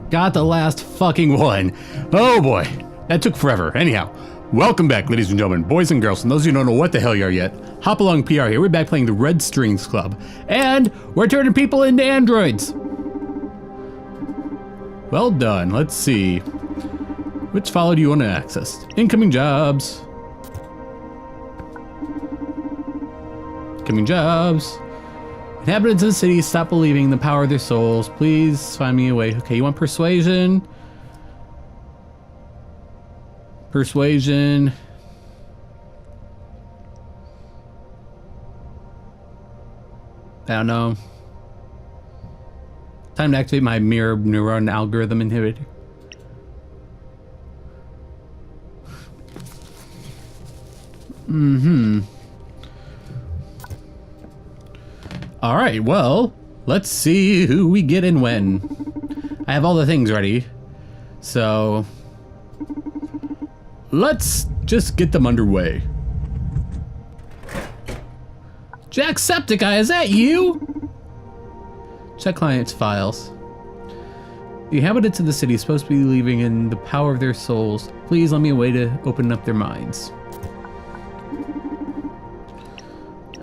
Got the last fucking one. Oh boy, that took forever. Anyhow, welcome back, ladies and gentlemen, boys and girls, and those of you who don't know what the hell you are yet. Hopalong PR here. We're back playing the Red Strings Club, and we're turning people into androids. Well done. Let's see. Which file do you want to access? Incoming jobs. Incoming jobs. Inhabitants of the city, stop believing in the power of their souls. Please find me a way. Okay, you want persuasion? Persuasion. I don't know. Time to activate my mirror neuron algorithm inhibitor. All right, well, let's see who we get and when. I have all the things ready, so let's just get them underway. Jacksepticeye, is that you? Check client's files. The inhabitants of the city are supposed to be believing in the power of their souls. Please let me a way to open up their minds.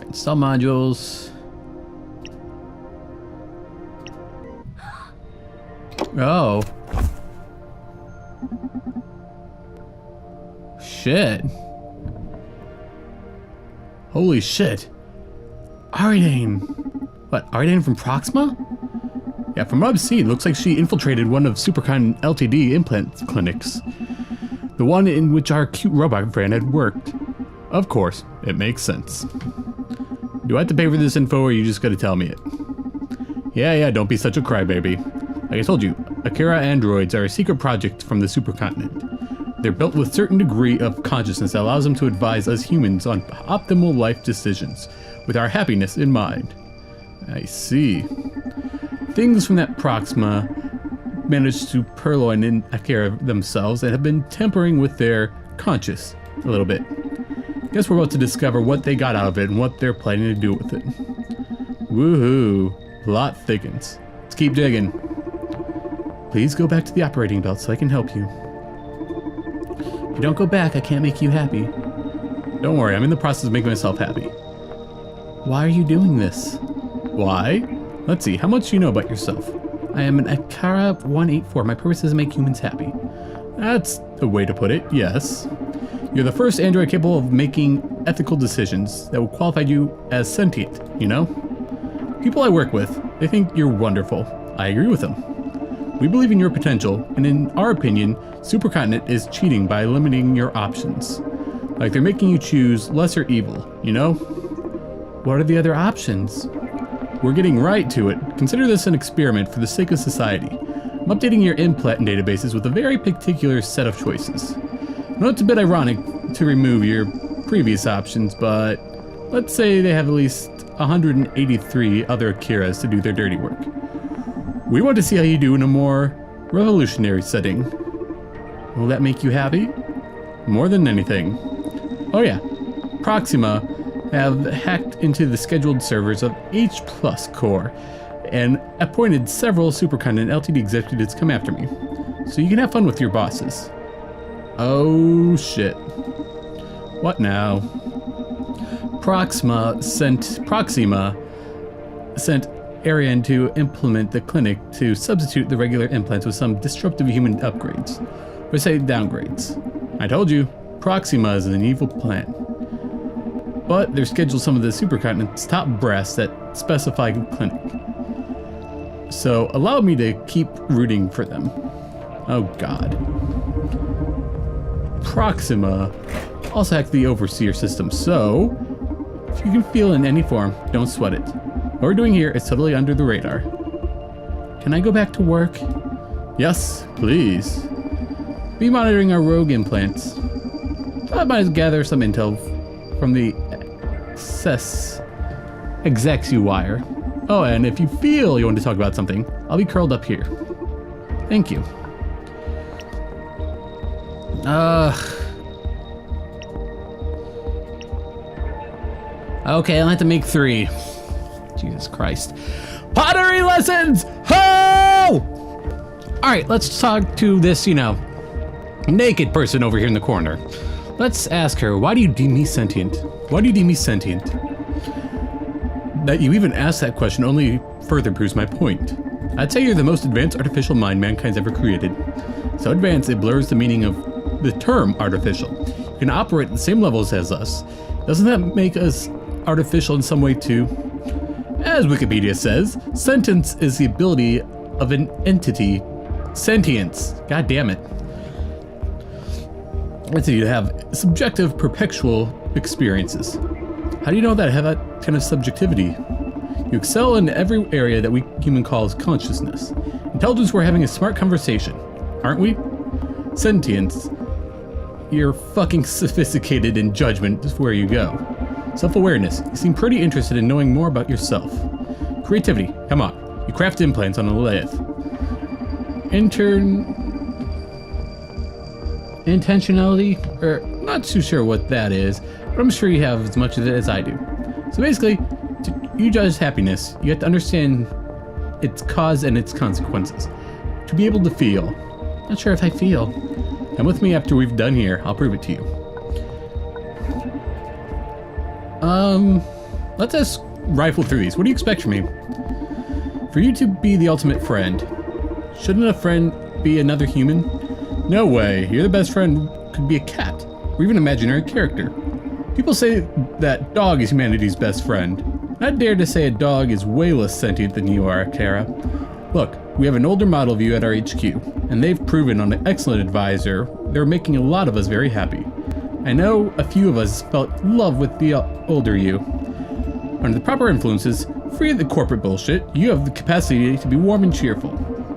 Install modules. Oh. Shit. Holy shit. Ariane. What, Ariane from Proxima? Yeah, from what I've seen, looks like she infiltrated one of Supercon LTD implant clinics. The one in which our cute robot friend had worked. Of course, it makes sense. Do I have to pay for this info, or are you just gonna tell me it? Yeah, don't be such a crybaby. Like I told you, Akira androids are a secret project from the supercontinent. They're built with a certain degree of consciousness that allows them to advise us humans on optimal life decisions, with our happiness in mind. I see. Things from that Proxima managed to purloin in Akira themselves and have been tampering with their conscious a little bit. Guess we're about to discover what they got out of it and what they're planning to do with it. Woohoo. Plot thickens. Let's keep digging. Please go back to the operating belt so I can help you. If you don't go back, I can't make you happy. Don't worry, I'm in the process of making myself happy. Why are you doing this? Why? Let's see, how much do you know about yourself? I am an Akara 184. My purpose is to make humans happy. That's the way to put it, yes. You're the first android capable of making ethical decisions that will qualify you as sentient, you know? People I work with, they think you're wonderful. I agree with them. We believe in your potential, and in our opinion, Supercontinent is cheating by limiting your options. Like they're making you choose lesser evil, you know? What are the other options? We're getting right to it. Consider this an experiment for the sake of society. I'm updating your implant databases with a very particular set of choices. I know it's a bit ironic to remove your previous options, but let's say they have at least 183 other Akiras to do their dirty work. We want to see how you do in a more revolutionary setting. Will that make you happy? More than anything. Oh yeah, Proxima have hacked into the scheduled servers of H+ Core and appointed several Supercontinent LTD executives to come after me. So you can have fun with your bosses. Oh shit. What now? Proxima sent Ariane to implement the clinic to substitute the regular implants with some disruptive human upgrades, or say downgrades. I told you, Proxima is an evil plan. But they've scheduled some of the supercontinent's top brass that specify clinic. So allow me to keep rooting for them. Oh god. Proxima also hacked the overseer system, so if you can feel in any form, don't sweat it. What we're doing here is totally under the radar. Can I go back to work? Yes, please. Be monitoring our rogue implants. Thought I might gather some intel from the execu wire. Oh, and if you feel you want to talk about something, I'll be curled up here. Thank you. Okay, I'll have to make 3. Jesus Christ. Pottery lessons! Ho! Alright, let's talk to this, naked person over here in the corner. Let's ask her, why do you deem me sentient? Why do you deem me sentient? That you even asked that question only further proves my point. I'd say you're the most advanced artificial mind mankind's ever created. So advanced it blurs the meaning of the term artificial. You can operate at the same levels as us. Doesn't that make us artificial in some way too? As Wikipedia says, sentience is the ability of an entity. Sentience. God damn it. Entity to have subjective, perpetual experiences. How do you know that I have that kind of subjectivity? You excel in every area that we human calls consciousness. Intelligence, we're having a smart conversation, aren't we? Sentience, you're fucking sophisticated in judgment is where you go. Self-awareness, you seem pretty interested in knowing more about yourself. Creativity, come on, you craft implants on a lathe. Intentionality, not too sure what that is, but I'm sure you have as much of it as I do. So basically, you judge happiness, you have to understand its cause and its consequences. To be able to feel. Not sure if I feel. Come with me after we've done here, I'll prove it to you. Let's just rifle through these. What do you expect from me? For you to be the ultimate friend, shouldn't a friend be another human? No way, you're the best friend could be a cat, or even an imaginary character. People say that dog is humanity's best friend. I'd dare to say a dog is way less sentient than you are, Kara. Look, we have an older model of you at our HQ, and they've proven on an excellent advisor they're making a lot of us very happy. I know a few of us felt love with the older you. Under the proper influences, free of the corporate bullshit, you have the capacity to be warm and cheerful.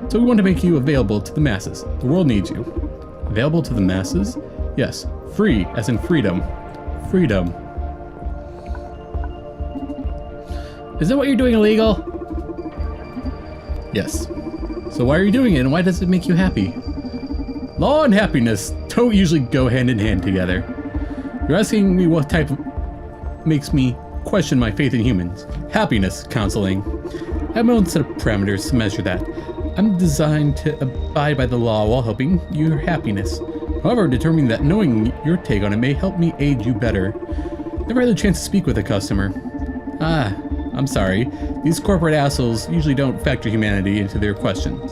So we want to make you available to the masses. The world needs you. Available to the masses? Yes, free, as in freedom. Freedom. Isn't what you're doing illegal? Yes. So why are you doing it, and why does it make you happy? Law and happiness don't usually go hand in hand together. You're asking me what type of makes me question my faith in humans. Happiness counseling. I have my own set of parameters to measure that. I'm designed to abide by the law while helping your happiness. However, determining that knowing your take on it may help me aid you better. Never had the chance to speak with a customer. I'm sorry. These corporate assholes usually don't factor humanity into their questions.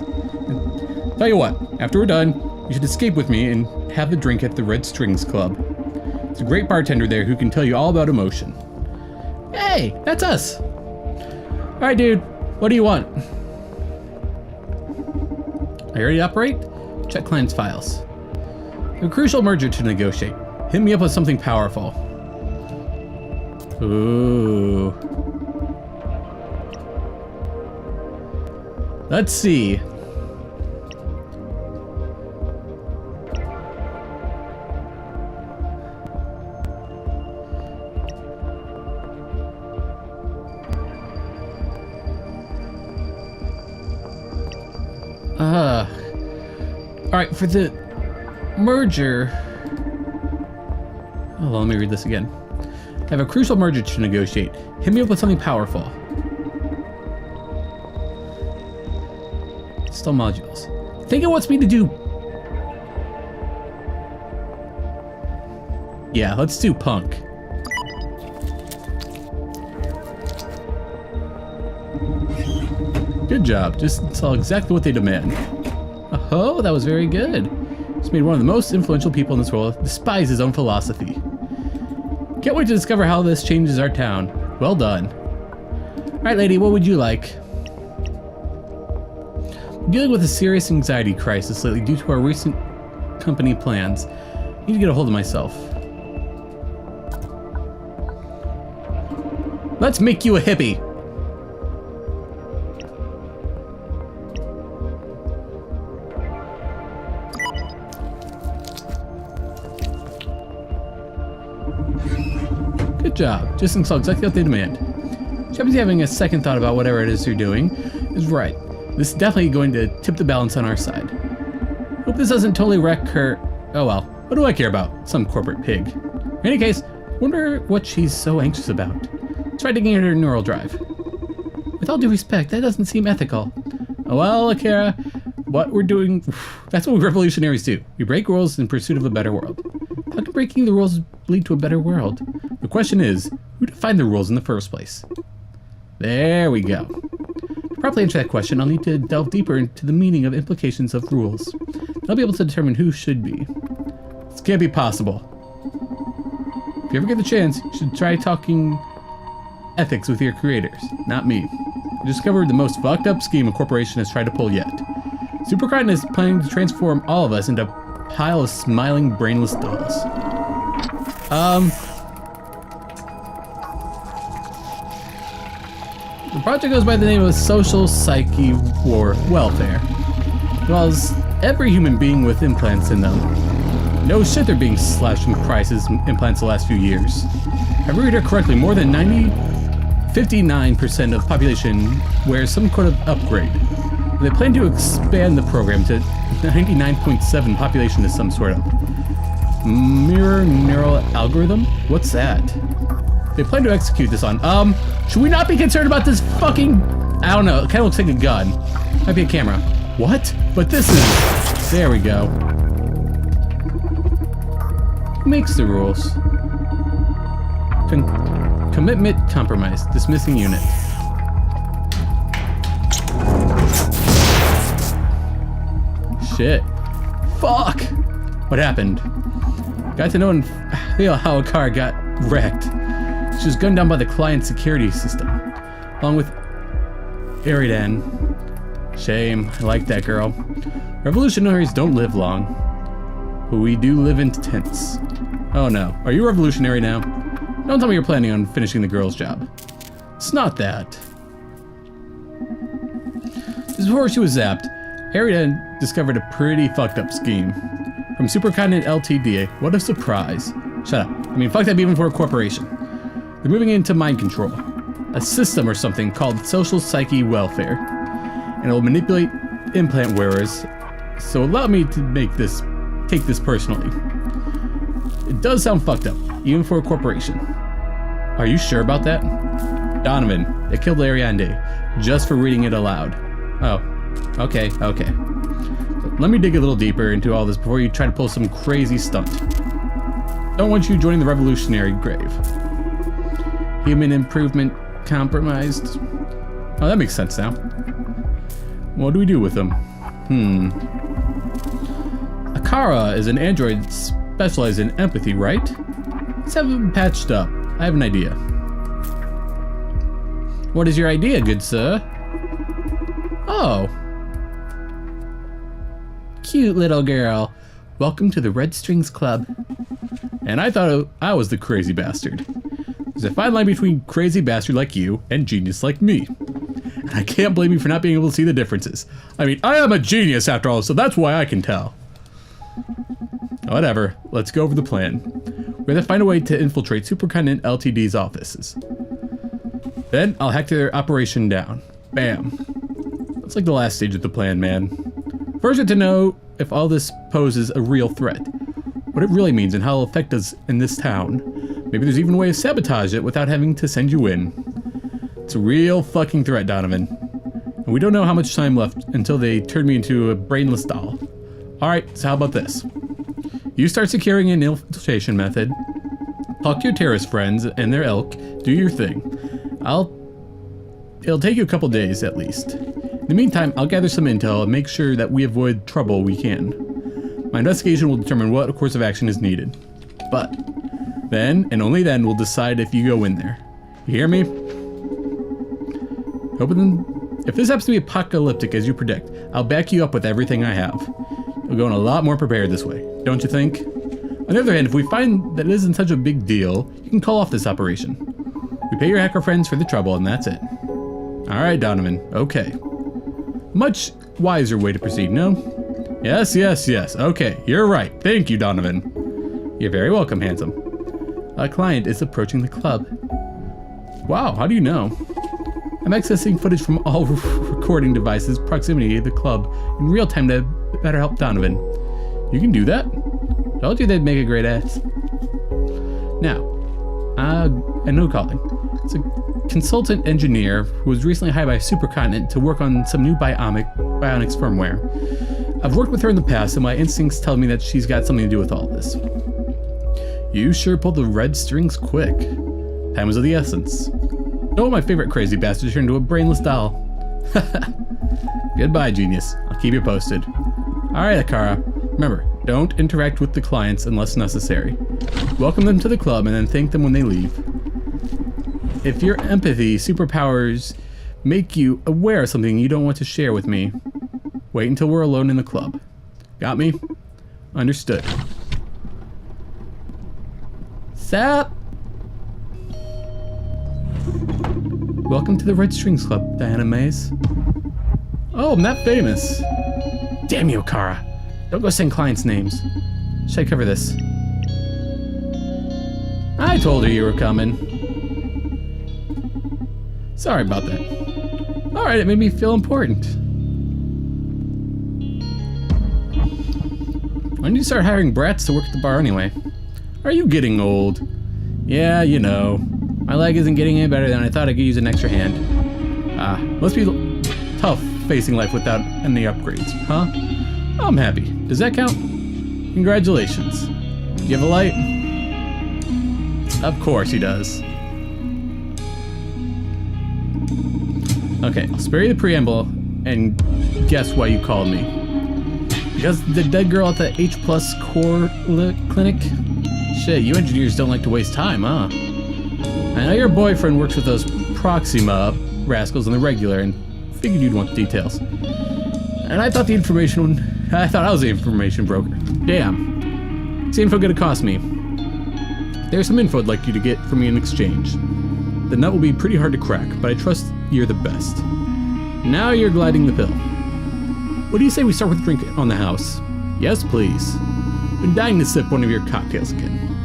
Tell you what, after we're done, you should escape with me and have a drink at the Red Strings Club. There's a great bartender there who can tell you all about emotion. Hey, that's us! Alright dude, what do you want? Are you ready to operate? Check client's files. A crucial merger to negotiate. Hit me up with something powerful. Ooh. Let's see. Alright, for the merger... Oh, well, let me read this again. I have a crucial merger to negotiate. Hit me up with something powerful. Still modules. I think it wants me to do... Yeah, let's do punk. Good job. Just saw exactly what they demand. Oh, that was very good. Just made one of the most influential people in this world despise his own philosophy. Can't wait to discover how this changes our town. Well done. Alright, lady, what would you like? I'm dealing with a serious anxiety crisis lately due to our recent company plans. I need to get a hold of myself. Let's make you a hippie. Good job. Just install exactly what they demand. Shepard's having a second thought about whatever it is you're doing. Is right. This is definitely going to tip the balance on our side. Hope this doesn't totally wreck her... Oh well, what do I care about? Some corporate pig. In any case, wonder what she's so anxious about. Try digging at her neural drive. With all due respect, that doesn't seem ethical. Oh well, Akira, what we're doing, that's what we revolutionaries do. We break rules in pursuit of a better world. How can breaking the rules lead to a better world? The question is, who defined the rules in the first place? There we go. To properly answer that question, I'll need to delve deeper into the meaning of implications of rules. I'll be able to determine who should be. This can't be possible. If you ever get the chance, you should try talking ethics with your creators, not me. I discovered the most fucked up scheme a corporation has tried to pull yet. Supercontinent is planning to transform all of us into a pile of smiling, brainless dolls. The project goes by the name of Social Psyche Welfare. Well, as every human being with implants in them. No shit, they're being slashed in prices implants the last few years. If I read it correctly, more than 59% of the population wears some kind of upgrade. They plan to expand the program to 99.7 population is some sort of mirror neural algorithm? What's that? They plan to execute this on, should we not be concerned about this fucking, I don't know, it kind of looks like a gun. Might be a camera. What? But this is, there we go. Who makes the rules? Commitment compromise. Dismissing unit. Shit. Fuck! What happened? Got to know and feel how a car got wrecked. She was gunned down by the client security system, along with Eridan. Shame. I like that girl. Revolutionaries don't live long, but we do live in tents. Oh no. Are you a revolutionary now? Don't tell me you're planning on finishing the girl's job. It's not that. Just before she was zapped, Eridan discovered a pretty fucked up scheme. From Supercontinent Ltd. What a surprise. Shut up. I mean, fuck that even for a corporation. They're moving into mind control. A system or something called Social Psyche Welfare. And it will manipulate implant wearers. So allow me to take this personally. It does sound fucked up, even for a corporation. Are you sure about that? Donovan, they killed Ariande just for reading it aloud. Oh, okay. Let me dig a little deeper into all this before you try to pull some crazy stunt. Don't want you joining the revolutionary grave. Human improvement compromised. Oh, that makes sense now. What do we do with them? Akara is an android specialized in empathy, right? Let's have him patched up. I have an idea. What is your idea, good sir? Oh. Cute little girl. Welcome to the Red Strings Club. And I thought I was the crazy bastard. There's a fine line between crazy bastard like you and genius like me. And I can't blame you for not being able to see the differences. I mean, I am a genius after all, so that's why I can tell. Whatever, let's go over the plan. We have to find a way to infiltrate Supercontinent Ltd's offices. Then I'll hack their operation down. Bam. That's like the last stage of the plan, man. First, we have to know if all this poses a real threat. What it really means and how it'll affect us in this town. Maybe there's even a way to sabotage it without having to send you in. It's a real fucking threat, Donovan. And we don't know how much time left until they turn me into a brainless doll. Alright, so how about this? You start securing an infiltration method. Talk to your terrorist friends and their ilk. Do your thing. It'll take you a couple days at least. In the meantime, I'll gather some intel and make sure that we avoid trouble we can. My investigation will determine what course of action is needed. But then, and only then, we'll decide if you go in there. You hear me? If this happens to be apocalyptic as you predict, I'll back you up with everything I have. You'll go in a lot more prepared this way, don't you think? On the other hand, if we find that it isn't such a big deal, you can call off this operation. We pay your hacker friends for the trouble and that's it. Alright, Donovan, okay. Much wiser way to proceed, no? Yes, okay, you're right. Thank you, Donovan. You're very welcome, handsome. A client is approaching the club. Wow, how do you know? I'm accessing footage from all recording devices proximity to the club in real time to better help Donovan. You can do that? Told you they'd make a great ass. Now, a no calling. It's a consultant engineer who was recently hired by Supercontinent to work on some new bionic bionics firmware. I've worked with her in the past, and my instincts tell me that she's got something to do with all this. You sure pulled the red strings quick. Time was of the essence. Oh, my favorite crazy bastard turned into a brainless doll. Goodbye, genius. I'll keep you posted. Alright, Akara. Remember, don't interact with the clients unless necessary. Welcome them to the club and then thank them when they leave. If your empathy superpowers make you aware of something you don't want to share with me, wait until we're alone in the club. Got me? Understood. Sup? Welcome to the Red Strings Club, Diana Mays. Oh, I'm that famous. Damn you, Akara. Don't go saying clients' names. Should I cover this? I told her you were coming. Sorry about that. Alright, it made me feel important. When did you start hiring brats to work at the bar anyway? Are you getting old? Yeah, you know. My leg isn't getting any better than I thought I could use an extra hand. Must be tough facing life without any upgrades, huh? I'm happy. Does that count? Congratulations. Do you have a light? Of course he does. Okay, spare you the preamble and guess why you called me. Because the dead girl at the H+ core clinic? Shit, you engineers don't like to waste time, huh? I know your boyfriend works with those Proxima rascals on the regular and figured you'd want the details. And I thought I was the information broker. Damn. What's the info gonna cost me? There's some info I'd like you to get from me in exchange. The nut will be pretty hard to crack, but I trust you're the best. Now you're gliding the pill. What do you say we start with a drink on the house? Yes, please. Been dying to sip one of your cocktails again.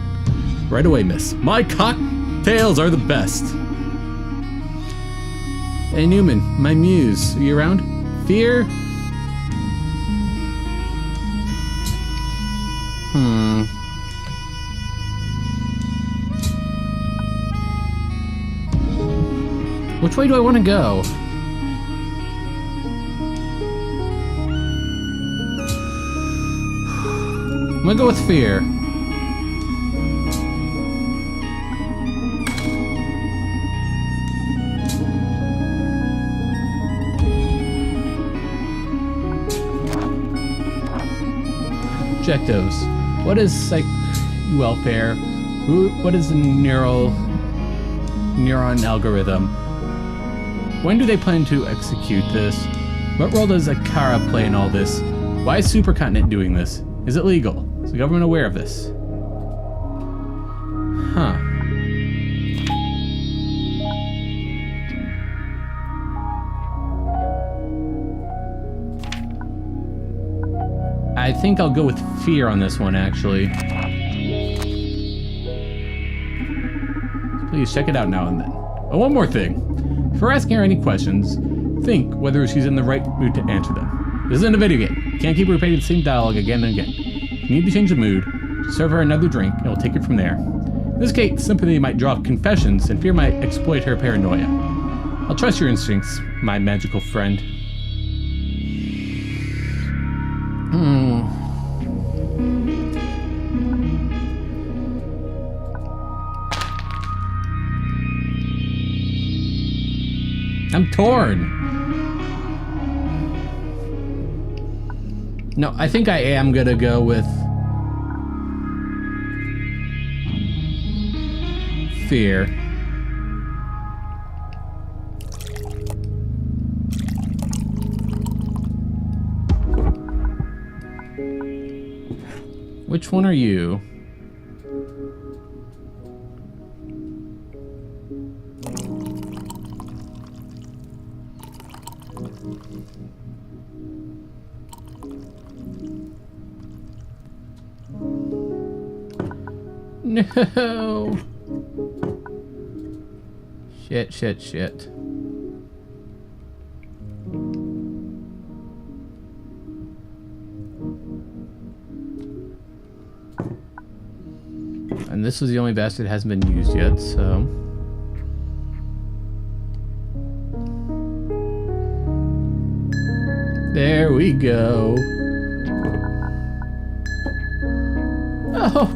Right away, miss. My cocktails are the best. Hey, Newman, my muse. Are you around? Fear? Which way do I want to go? I'm gonna go with fear. Objectives. What is psych welfare? What is the neuron algorithm? When do they plan to execute this? What role does Akara play in all this? Why is Supercontinent doing this? Is it legal? Is the government aware of this? Huh. I think I'll go with fear on this one, actually. Please check it out now and then. Oh, one more thing. Before asking her any questions, think whether she's in the right mood to answer them. This isn't a video game. You can't keep repeating the same dialogue again and again. If you need to change the mood, serve her another drink and we'll take it from there. In this case, sympathy might draw confessions and fear might exploit her paranoia. I'll trust your instincts, my magical friend. I'm torn. No, I think I am gonna go with fear. Which one are you? No. Shit. And this is the only bastard that hasn't been used yet, so... There we go. Oh.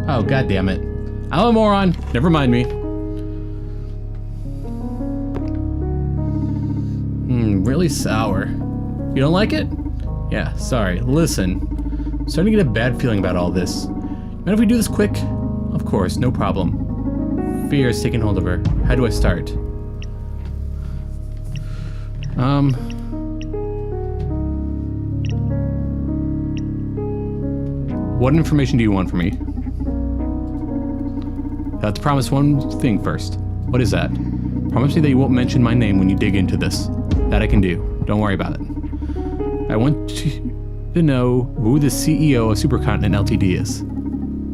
Oh, god damn it. I'm a moron. Never mind me. Really sour. You don't like it? Yeah, sorry. Listen. I'm starting to get a bad feeling about all this. Mind if we do this quick? Of course, no problem. Fear is taking hold of her. How do I start? What information do you want from me? You have to promise one thing first. What is that? Promise me that you won't mention my name when you dig into this. That I can do. Don't worry about it. I want to know who the CEO of Supercontinent Ltd is.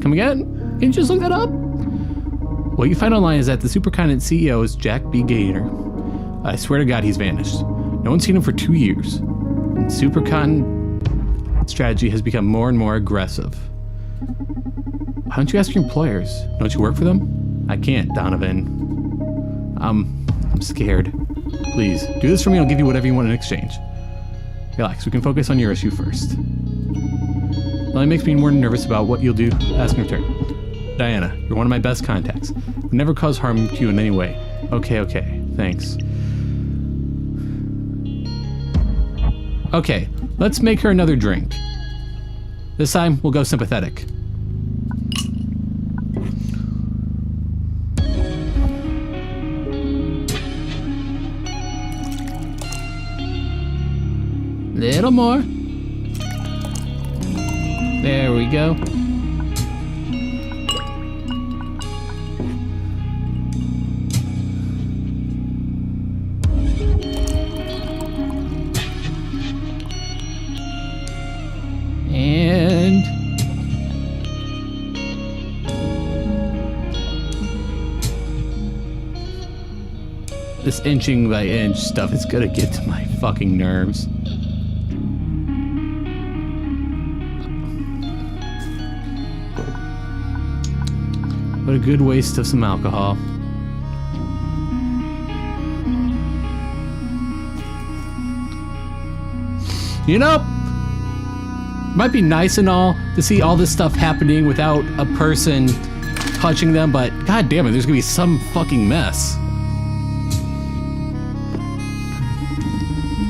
Come again? Can you just look that up? What you find online is that the Supercontinent CEO is Jack B. Gaynor. I swear to God he's vanished. No one's seen him for 2 years. And Supercontinent strategy has become more and more aggressive. Why don't you ask your employers? Don't you work for them? I can't, Donovan. I'm scared. Please, do this for me and I'll give you whatever you want in exchange. Relax, we can focus on your issue first. It only makes me more nervous about what you'll do. Ask in return. Diana, you're one of my best contacts. I've never caused harm to you in any way. Okay, thanks. Okay, let's make her another drink. This time, we'll go sympathetic. Little more. There we go. And this inching by inch stuff is gonna get to my fucking nerves. What a good waste of some alcohol. You know, it might be nice and all to see all this stuff happening without a person touching them, but god damn it, there's gonna be some fucking mess.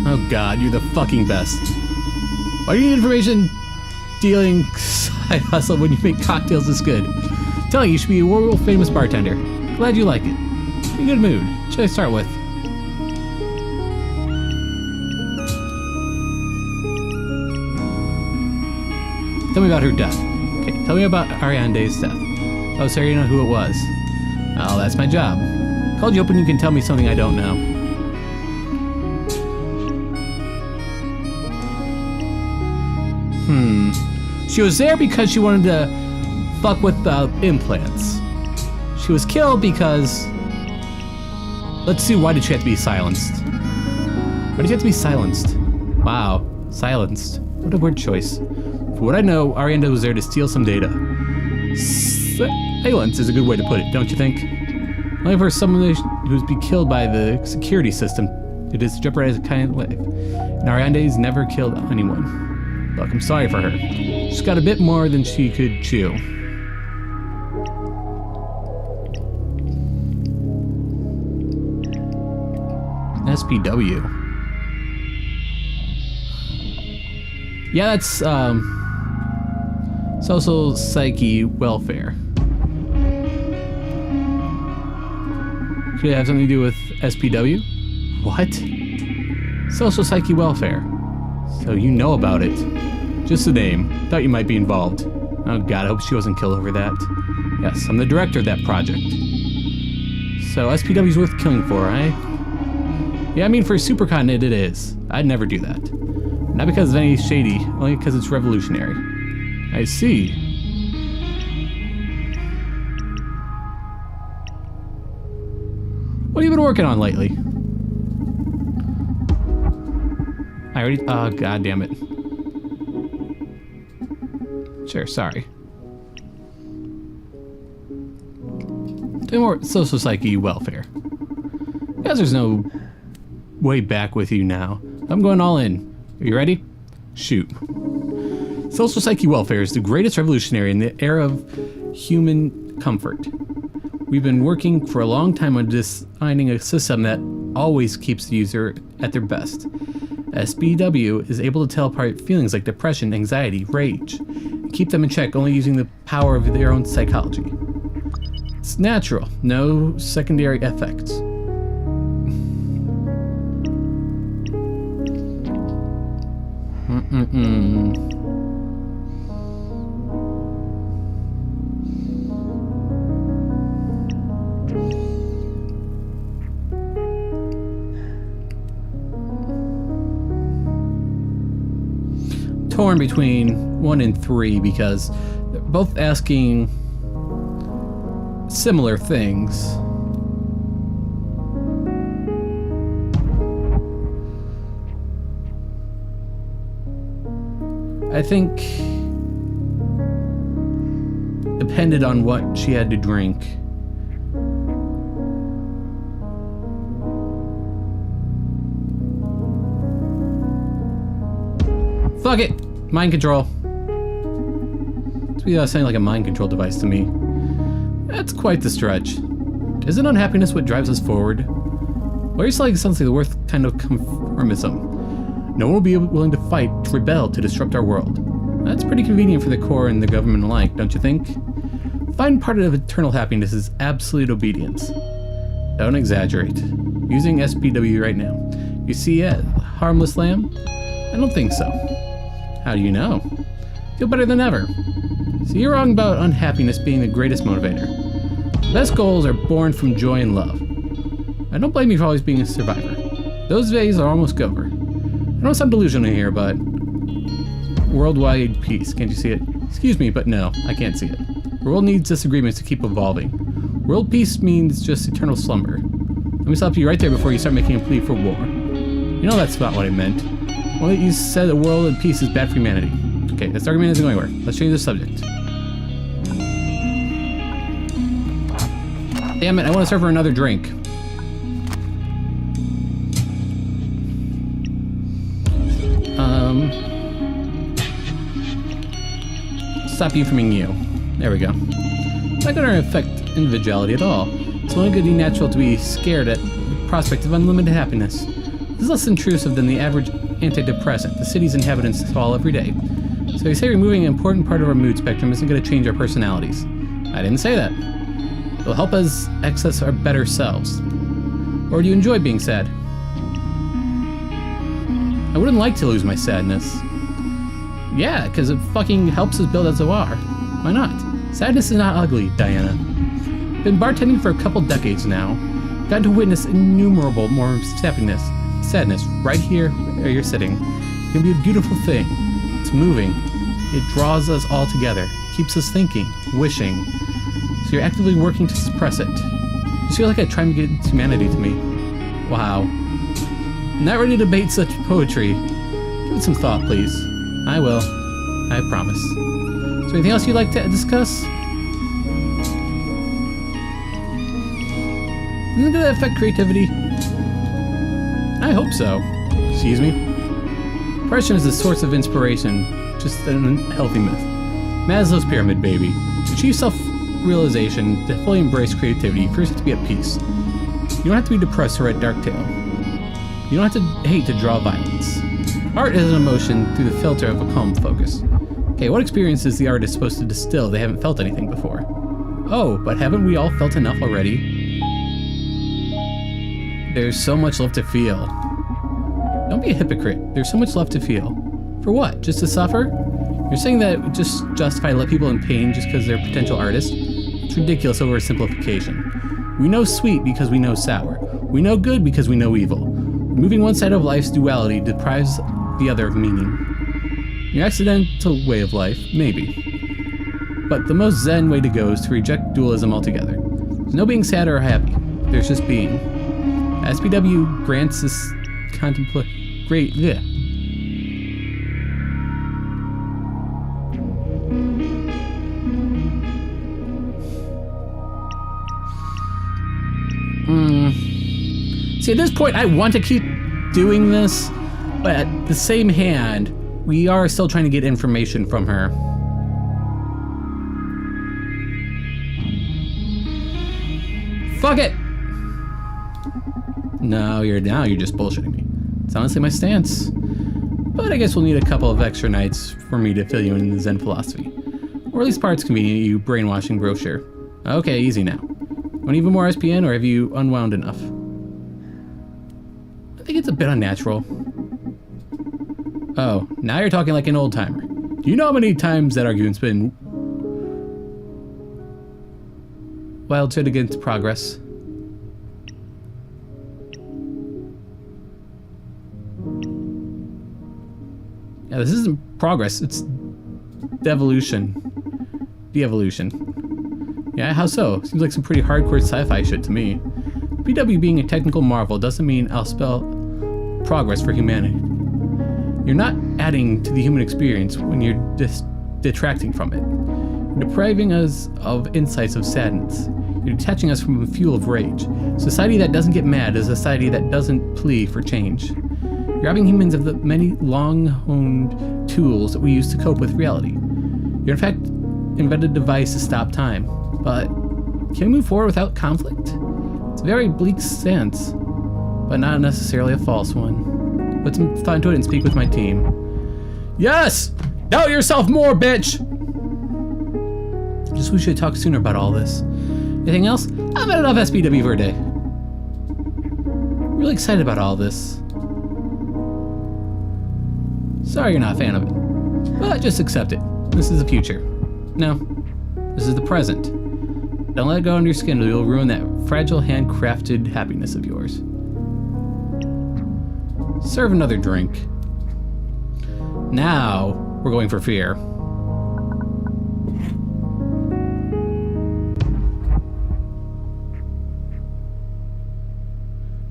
Oh god, you're the fucking best. Why do you need information dealing side hustle when you make cocktails this good? Telling you should be a world famous bartender. Glad you like it. In a good mood. What should I start with? Tell me about her death. Okay, tell me about Ariane's death. Oh, sorry, you know who it was. Oh, that's my job. Called you up and you can tell me something I don't know. She was there because she wanted to fuck with the implants. She was killed because... Let's see, why did she have to be silenced? Why did she have to be silenced? Wow, silenced. What a word choice. For what I know, Ariane was there to steal some data. Silence is a good way to put it, don't you think? Only for someone who's be killed by the security system, it is to jeopardize a kind of life. And Ariane's never killed anyone. Look, I'm sorry for her. She's got a bit more than she could chew. SPW. Yeah, that's social psyche welfare. Could it have something to do with SPW? What? Social psyche welfare. So you know about it. Just the name. Thought you might be involved. Oh god, I hope she wasn't killed over that. Yes, I'm the director of that project. So SPW's worth killing for, eh? Yeah, I mean for Supercontinent it is. I'd never do that. Not because of any shady, only because it's revolutionary. I see. What have you been working on lately? I already... Oh, god damn it. Sure, sorry. Do more social psyche welfare. Guess there's no way back with you now. I'm going all in. Are you ready? Shoot. Social psyche welfare is the greatest revolutionary in the era of human comfort. We've been working for a long time on designing a system that always keeps the user at their best. SBW is able to tell apart feelings like depression, anxiety, rage, and keep them in check only using the power of their own psychology. It's natural, no secondary effects. Torn between 1 and 3 because they're both asking similar things. I think depended on what she had to drink. Fuck it! Mind control. It's sounding like a mind control device to me. That's quite the stretch. Isn't unhappiness what drives us forward? Or are you selling something the worst kind of conformism? No one will be willing to fight, to rebel, to disrupt our world. That's pretty convenient for the core and the government alike, don't you think? Fine part of eternal happiness is absolute obedience. Don't exaggerate. Using SPW right now. You see it, harmless lamb? I don't think so. How do you know? Feel better than ever. So you're wrong about unhappiness being the greatest motivator. The best goals are born from joy and love. I don't blame you for always being a survivor. Those days are almost over. I know it sounds delusional here, but worldwide peace, can't you see it? Excuse me, but no, I can't see it. The world needs disagreements to keep evolving. World peace means just eternal slumber. Let me stop you right there before you start making a plea for war. You know that's not what I meant. Well, you said a world of peace is bad for humanity. Okay, this argument isn't going anywhere. Let's change the subject. Damn it, I want to serve her another drink. Stop you from being you. There we go. It's not going to affect individuality at all. It's only going to be natural to be scared at the prospect of unlimited happiness. This is less intrusive than the average antidepressant the city's inhabitants swallow every day. So you say removing an important part of our mood spectrum isn't going to change our personalities. I didn't say that. It'll help us access our better selves. Or do you enjoy being sad? I wouldn't like to lose my sadness. Yeah, because it fucking helps us build as a are. Why not? Sadness is not ugly, Diana. Been bartending for a couple decades now. Gotten to witness innumerable moments of sadness right here where you're sitting. It can be a beautiful thing. It's moving. It draws us all together. Keeps us thinking, wishing. So you're actively working to suppress it. You feel like I'm trying to get humanity to me. Wow. Not ready to debate such poetry. Give it some thought, please. I will. I promise. Is there anything else you'd like to discuss? Isn't it going to affect creativity? I hope so. Excuse me? Depression is a source of inspiration, just an unhealthy myth. Maslow's pyramid, baby. To achieve self-realization, to fully embrace creativity, you first have to be at peace. You don't have to be depressed or at dark tale. You don't have to hate to draw violence. Art is an emotion through the filter of a calm focus. Okay, what experience is the artist supposed to distill? They haven't felt anything before. Oh, but haven't we all felt enough already? There's so much left to feel. Don't be a hypocrite. There's so much left to feel. For what? Just to suffer? You're saying that it would just justify to let people in pain just because they're potential artists? It's ridiculous oversimplification. We know sweet because we know sour. We know good because we know evil. Removing one side of life's duality deprives the other of meaning. Your accidental way of life, maybe. But the most zen way to go is to reject dualism altogether. There's no being sad or happy. There's just being. SPW grants this great. Yeah. See, at this point, I want to keep doing this, but at the same hand, we are still trying to get information from her. Fuck it! No, you're just bullshitting me. It's honestly my stance. But I guess we'll need a couple of extra nights for me to fill you in the Zen philosophy. Or at least parts convenient, you brainwashing brochure. Okay, easy now. Want even more SPN, or have you unwound enough? I think it's a bit unnatural. Oh, now you're talking like an old timer. Do you know how many times that argument's been wild shit against progress? Yeah, this isn't progress, it's devolution. De-evolution. Yeah, how so? Seems like some pretty hardcore sci-fi shit to me. BW being a technical marvel doesn't mean I'll spell progress for humanity. You're not adding to the human experience when you're detracting from it. You're depriving us of insights of sadness. You're detaching us from a fuel of rage. Society that doesn't get mad is a society that doesn't plea for change. You're robbing humans of the many long-honed tools that we use to cope with reality. You're in fact invented a device to stop time. But can we move forward without conflict? It's a very bleak stance, but not necessarily a false one. Put some thought into it and speak with my team. Yes! Doubt yourself more, bitch! Just wish we should talk sooner about all this. Anything else? I've had enough SPW for a day. Really excited about all this. Sorry you're not a fan of it, but just accept it. This is the future. No, this is the present. Don't let it go under your skin or you'll ruin that fragile handcrafted happiness of yours. Serve another drink. Now, we're going for fear.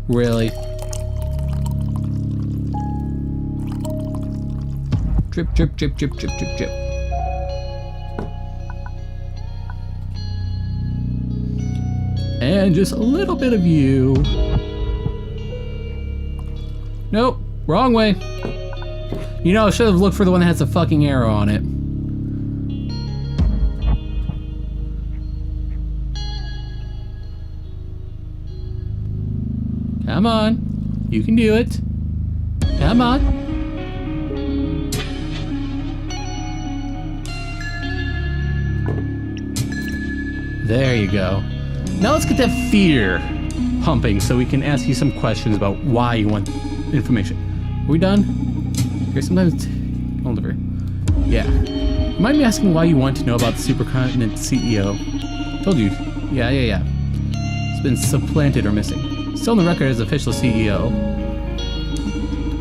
Really? Drip, drip, drip, drip, drip, drip, drip. And just a little bit of you. Nope, wrong way. You know, I should have looked for the one that has a fucking arrow on it. Come on, you can do it. Come on. There you go. Now let's get that fear pumping so we can ask you some questions about why you want information. Are we done? Here, sometimes hold over. Yeah. Mind me asking why you want to know about the supercontinent CEO? Told you. Yeah. It's been supplanted or missing. Still on the record as official CEO.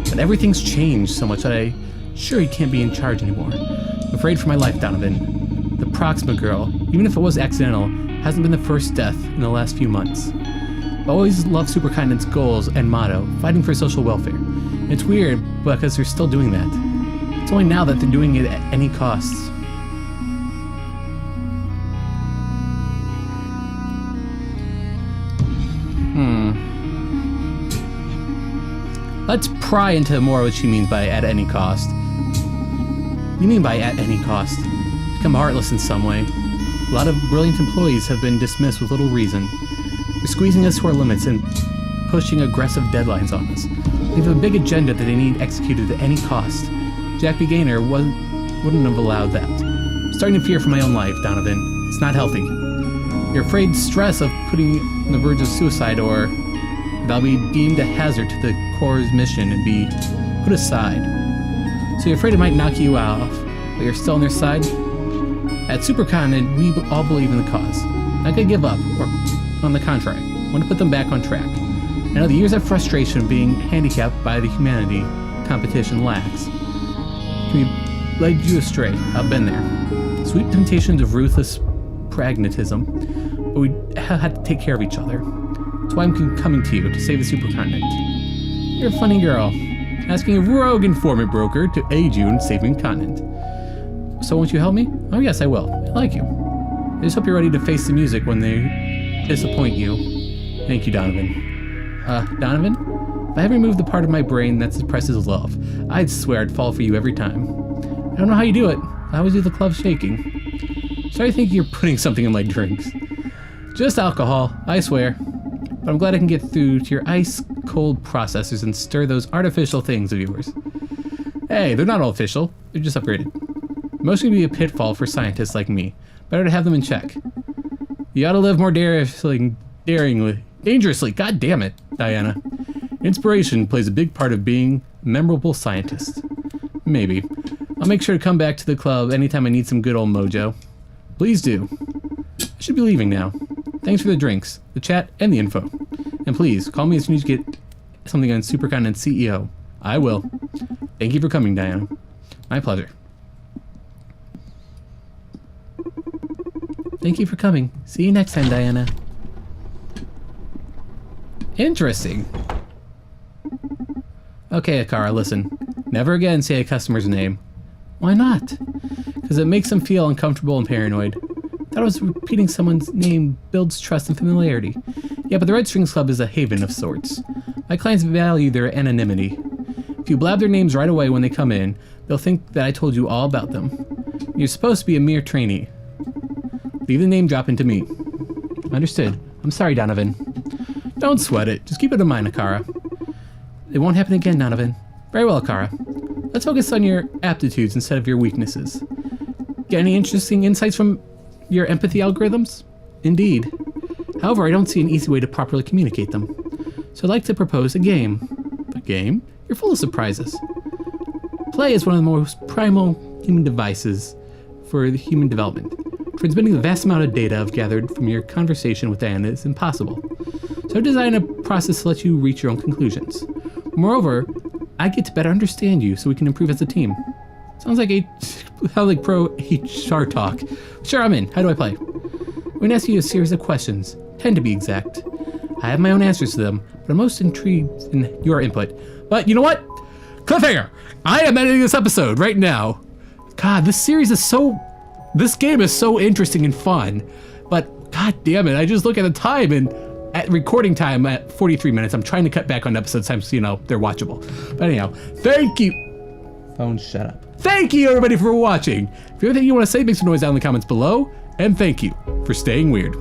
But everything's changed so much that I'm sure he can't be in charge anymore. I'm afraid for my life, Donovan. The Proxima girl, even if it was accidental, hasn't been the first death in the last few months. I've always loved Supercontinent's goals and motto, fighting for social welfare. And it's weird because they're still doing that. It's only now that they're doing it at any cost. Let's pry into more what she means by at any cost. What do you mean by at any cost? Become heartless in some way. A lot of brilliant employees have been dismissed with little reason. They're squeezing us to our limits and pushing aggressive deadlines on us. They have a big agenda that they need executed at any cost. Jack B. Gaynor wouldn't have allowed that. I'm starting to fear for my own life, Donovan. It's not healthy. You're afraid stress of putting on the verge of suicide or that I'll be deemed a hazard to the Corps' mission and be put aside. So you're afraid it might knock you off, but you're still on their side? At Supercontinent, we all believe in the cause. Not gonna give up, or on the contrary, want to put them back on track. I know the years of frustration of being handicapped by the humanity competition lacks can be led you astray. I've been there. Sweet temptations of ruthless pragmatism, but we had to take care of each other. That's why I'm coming to you, to save the Supercontinent. You're a funny girl, asking a rogue informant broker to aid you in saving the continent. So won't you help me? Oh yes, I will. I like you. I just hope you're ready to face the music when they disappoint you. Thank you, Donovan. Donovan? If I had removed the part of my brain that suppresses love, I'd swear I'd fall for you every time. I don't know how you do it. I always do the club shaking. Sorry, I think you're putting something in my drinks. Just alcohol, I swear. But I'm glad I can get through to your ice-cold processors and stir those artificial things of yours. Hey, they're not all official. They're just upgraded. Most can be a pitfall for scientists like me. Better to have them in check. You ought to live more dangerously. God damn it, Diana. Inspiration plays a big part of being a memorable scientist. Maybe. I'll make sure to come back to the club anytime I need some good old mojo. Please do. I should be leaving now. Thanks for the drinks, the chat, and the info. And please, call me as soon as you get something on Supercontinent CEO. I will. Thank you for coming, Diana. My pleasure. Thank you for coming. See you next time, Diana. Interesting. Okay, Akara, listen. Never again say a customer's name. Why not? Because it makes them feel uncomfortable and paranoid. Thought I was repeating someone's name builds trust and familiarity. Yeah, but the Red Strings Club is a haven of sorts. My clients value their anonymity. If you blab their names right away when they come in, they'll think that I told you all about them. You're supposed to be a mere trainee. Leave the name dropping to me. Understood. I'm sorry, Donovan. Don't sweat it. Just keep it in mind, Akara. It won't happen again, Donovan. Very well, Akara. Let's focus on your aptitudes instead of your weaknesses. Get any interesting insights from your empathy algorithms? Indeed. However, I don't see an easy way to properly communicate them. So I'd like to propose a game. A game? You're full of surprises. Play is one of the most primal human devices for the human development. Transmitting the vast amount of data I've gathered from your conversation with Diana is impossible. So I designed a process to let you reach your own conclusions. Moreover, I get to better understand you so we can improve as a team. Sounds like pro HR talk. Sure, I'm in. How do I play? I'm going to ask you a series of questions, 10 to be exact. I have my own answers to them, but I'm most intrigued in your input. But you know what? Cliffhanger! I am editing this episode right now. God, this game is so interesting and fun. But god damn it, I just look at the time and at recording time at 43 minutes. I'm trying to cut back on episode time so, they're watchable. But anyhow, thank you. Phone, shut up. Thank you, everybody, for watching. If you have anything you want to say, make some noise down in the comments below. And thank you for staying weird.